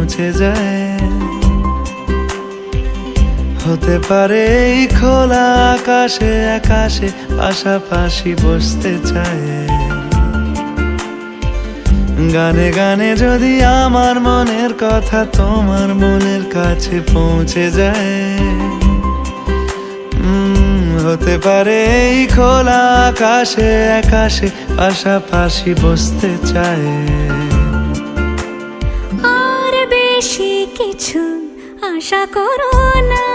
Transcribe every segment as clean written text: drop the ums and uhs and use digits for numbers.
পৌঁছে যায়। হতে পারে এই খোলা আকাশে আকাশে পাশাপাশি বসতে চায়। গানে গানে যদি আমার মনের কথা তোমার মনের কাছে পৌঁছে যায়। হতে পারে এই খোলা আকাশে আকাশে পাশাপাশি বসতে চায়। আর বেশি কিছু আশা করো না,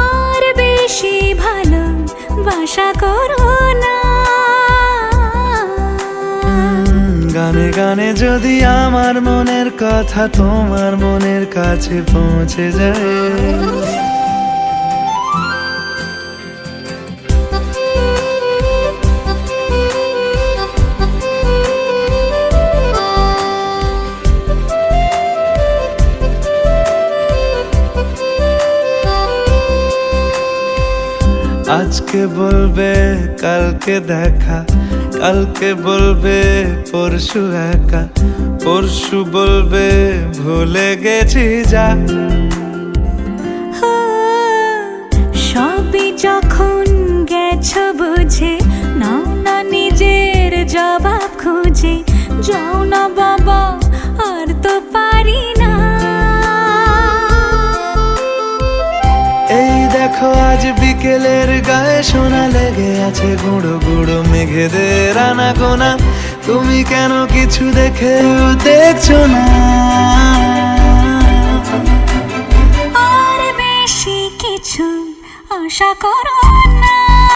আর বেশি ভালোবাসা করো না। গানে গানে যদি আমার মনের কথা তোমার মনের কাছে পৌঁছে যায়। আজকে বলবে কালকে দেখা, কালকে বলবে পরশু একা, পরশু বলবে ভুলে গেছি যা। সবই যখন গেছো বুঝে, নাও না নিজের জবাব খুঁজে। যাও না বাবা, আর তো পারি না। এই দেখো আজ বিকেলের গায়ে সোনা লেগে আছে গুঁড়ো গুঁড়ো মেঘেদের আনাগোনা। তুমি কেন কিছু দেখেও দেখছো না? আর বেশি কিছু আশা করো